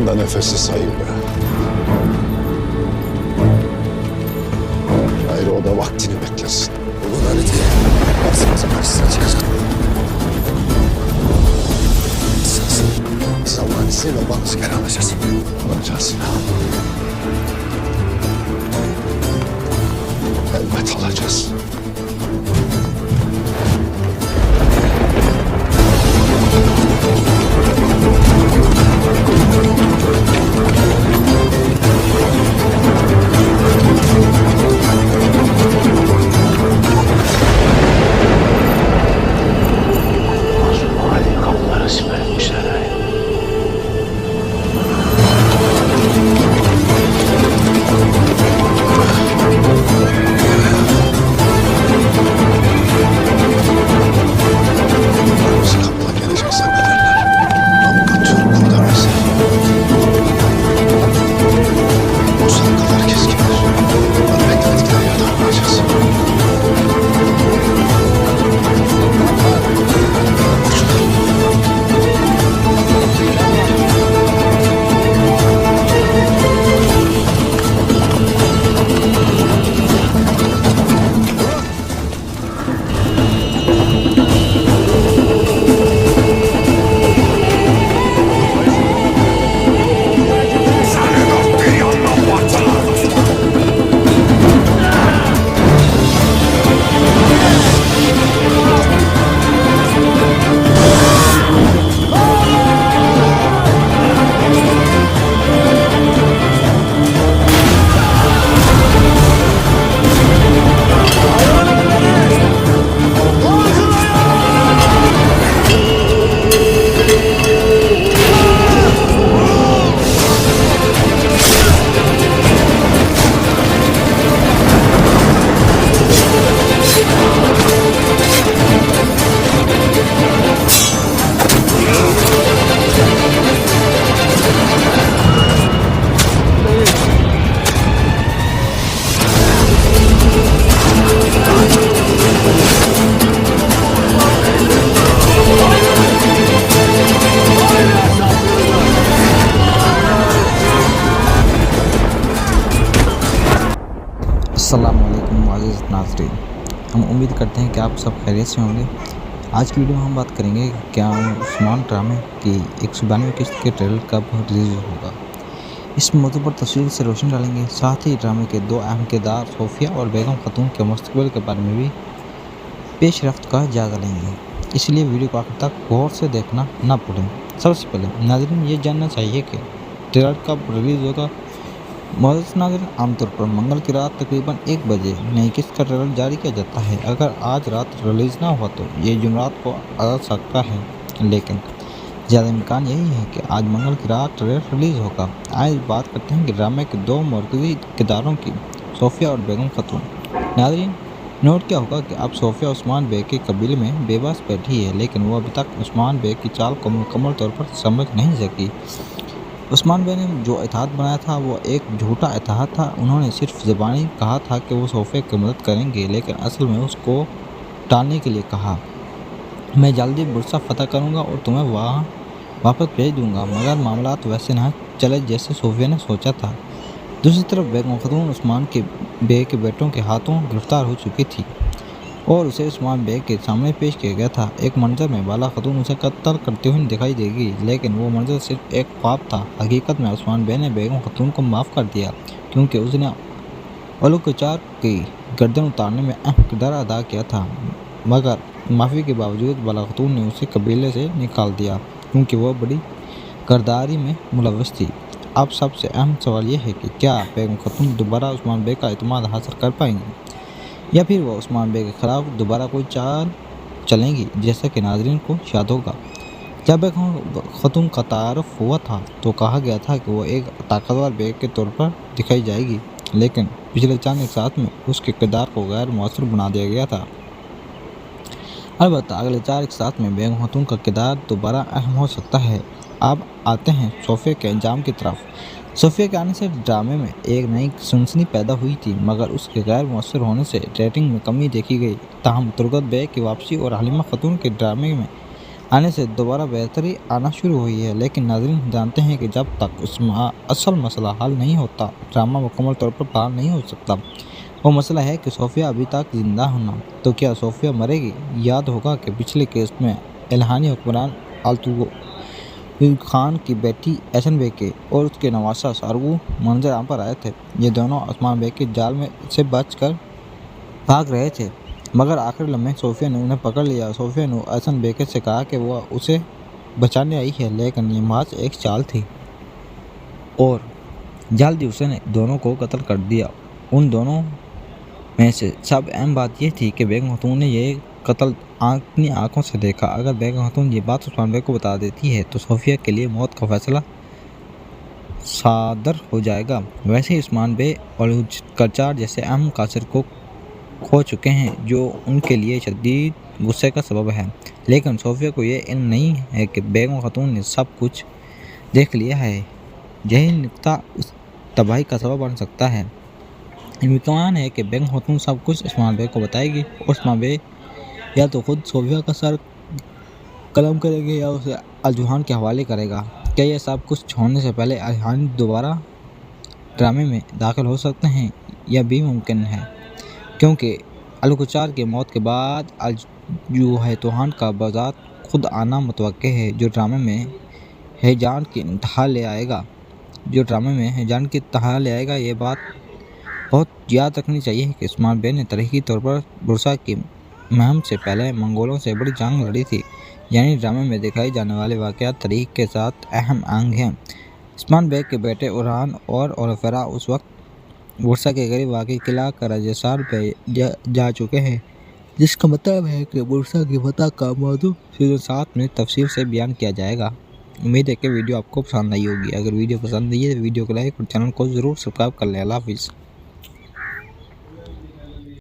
hayatında nefesi sayılı. Gayrı o da vaktini beklesin. Ulan Ali diye başımızın karşısına çıkacak. Biz Allah'ın izniyle babamızı geri alacağız. Alacağız. Elbet alacağız. Kapıları sipermişler. Bizi kapıda gelecek zannederler. Ama Türk kurtarmaz. Bu salgılar keskindir. Onları bekledikleri yerden vuracağız. अस्सलामुअलैकुम मुअज़्ज़िज़ नाज़रीन, हम उम्मीद करते हैं कि आप सब खैरियत से होंगे। आज की वीडियो में हम बात करेंगे कि क्या उस्मान ड्रामे की 192 किस्त के ट्रेलर कब रिलीज़ होगा। इस मौजू पर तफसील से रोशनी डालेंगे। साथ ही ड्रामे के दो अहम किरदार सोफिया और बेगम खातून के मुस्तक़बिल के बारे में भी पेश रफ्त का जायज़ा लेंगे, इसलिए वीडियो को आखिर तक गौर से देखना ना भूलें। सबसे पहले नाज़रीन ये जानना चाहिए कि ट्रेलर कब रिलीज़ होगा। मुअज़्ज़िज़ नाज़रीन, आमतौर पर मंगल की रात तकरीबन 1 बजे नई किस्त का ट्रेलर जारी किया जाता है। अगर आज रात रिलीज़ ना हुआ तो ये जुमेरात को आ सकता है, लेकिन ज़्यादा इम्कान यही है कि आज मंगल की रात ट्रेलर रिलीज़ होगा। आज बात करते हैं कि ड्रामे के दो मरकज़ी किरदारों की, सोफिया और बेगम खातून। नाज़रीन, नोट क्या होगा कि अब सोफिया उस्मान बेग के कबीले में बेबस बैठी है, लेकिन वो अभी तक उस्मान बेग की चाल को मुकम्मल तौर पर समझ नहीं सकी। उस्मान बेग ने जो इत्तेहाद बनाया था वो एक झूठा इत्तेहाद था। उन्होंने सिर्फ ज़बानी कहा था कि वो सोफिया की मदद करेंगे, लेकिन असल में उसको टालने के लिए कहा, मैं जल्दी बुरसा फ़तह करूंगा और तुम्हें वहाँ वापस भेज दूंगा। मगर मामलात वैसे ना चले जैसे सोफिया ने सोचा था। दूसरी तरफ बेगम खातून उस्मान के बेग के बेटों के हाथों गिरफ्तार हो चुकी थी और उसे उस्मान बेग के सामने पेश किया गया था। एक मंजर में बाला खातून उसे कत्ल करते हुए दिखाई देगी, लेकिन वो मंजर सिर्फ एक ख्वाब था। हकीकत में उस्मान बेग ने बेगम खातून को माफ़ कर दिया क्योंकि उसने अलुकचार की गर्दन उतारने में अहम किरदार अदा किया था। मगर माफ़ी के बावजूद बाला खातून ने उसे कबीले से निकाल दिया क्योंकि वह बड़ी गरदारी में मुलव्वस थी। अब सबसे अहम सवाल यह है कि क्या बेगम खातून दोबारा उस्मान बेग का एतमाद हासिल कर पाएंगी या फिर वह उस्मान बेग के ख़िलाफ़ दोबारा कोई चाल चलेंगी। जैसा कि नाज़रीन को याद होगा, जब बेगम खातून का तारुफ हुआ था तो कहा गया था कि वो एक ताकतवर बेग के तौर पर दिखाई जाएगी, लेकिन पिछले चंद साथ में उसके किरदार को गैर मौसर बना दिया गया था। अलबत्ता अगले 4 साथ में बेगम खातून का किरदार दोबारा अहम हो सकता है। अब आते हैं सोफिया के अंजाम की तरफ। सोफिया के आने से ड्रामे में एक नई सनसनी पैदा हुई थी, मगर उसके गैर मौसर होने से रेटिंग में कमी देखी गई। ताहम तुर्गत बेग की वापसी और हलीमा खातून के ड्रामे में आने से दोबारा बेहतरी आना शुरू हुई है। लेकिन नाज़रीन जानते हैं कि जब तक असल मसला हल नहीं होता, ड्रामा मुकम्मल तौर पर पार नहीं हो सकता। वो मसला है कि सोफिया अभी तक ज़िंदा होना। तो क्या सोफिया मरेगी? याद होगा कि पिछले केस में इल्हानी हुक्मरान अल्तुफ़ खान की बेटी एहसन बेके और उसके नवासा सारगू मंजर आम पर आए थे। ये दोनों उस्मान बे के जाल में से बचकर भाग रहे थे, मगर आखिरी लम्हे सोफिया ने उन्हें पकड़ लिया। सोफिया ने एहसन बेके से कहा कि वह उसे बचाने आई है, लेकिन ये महज एक चाल थी और जल्दी उसने दोनों को कत्ल कर दिया। उन दोनों में से सब अहम बात यह थी कि बेगम खातून ने यह कत्ल अपनी आंखों से देखा। अगर बेगम खातून ये बात उस्मान बे को बता देती है तो सोफिया के लिए मौत का फैसला सादर हो जाएगा। वैसे ही उस्मान बे और करचार जैसे अहम कासिर को खो चुके हैं, जो उनके लिए शदीद गुस्से का सबब है। लेकिन सोफिया को यह इल्म नहीं है कि बेगम खातून ने सब कुछ देख लिया है। यही नुक्ता उस तबाही का सबब बन सकता है। इम्कान है कि बेगम खातून सब कुछ उस्मान बे को बताएगी। उस्मान बे या तो खुद सोफिया का सर कलम करेंगे या उसे अलजुहान के हवाले करेगा। क्या यह सब कुछ छोड़ने से पहले अलजुहान दोबारा ड्रामे में दाखिल हो सकते हैं? यह भी मुमकिन है, क्योंकि अलकुचार की मौत के बाद अलजुहान का बजात खुद आना मुतवक्के है, जो ड्रामे में हेजान की इंतहा ले आएगा। ये बात बहुत याद रखनी चाहिए कि उस्मान बे ने तरीकी तौर पर बुरसा की मुहिम से पहले मंगोलों से बड़ी जंग लड़ी थी। यानी ड्रामे में दिखाई जाने वाले वाक़यात तारीख के साथ अहम अंग हैं। उस्मान बे के बेटे उरहान और ओरफेरा उस वक्त बुरसा के करीब वाक़ई किला कराजेसार पे जा चुके हैं, जिसका मतलब है कि बुरसा की फतह का मौजू सीज़न 7 में तफसील से बयान किया जाएगा। उम्मीद है कि वीडियो आपको पसंद आई होगी। अगर वीडियो पसंद आई है तो वीडियो को लाइक और चैनल को ज़रूर सब्सक्राइब कर लें। अल्लाह हाफ़िज़।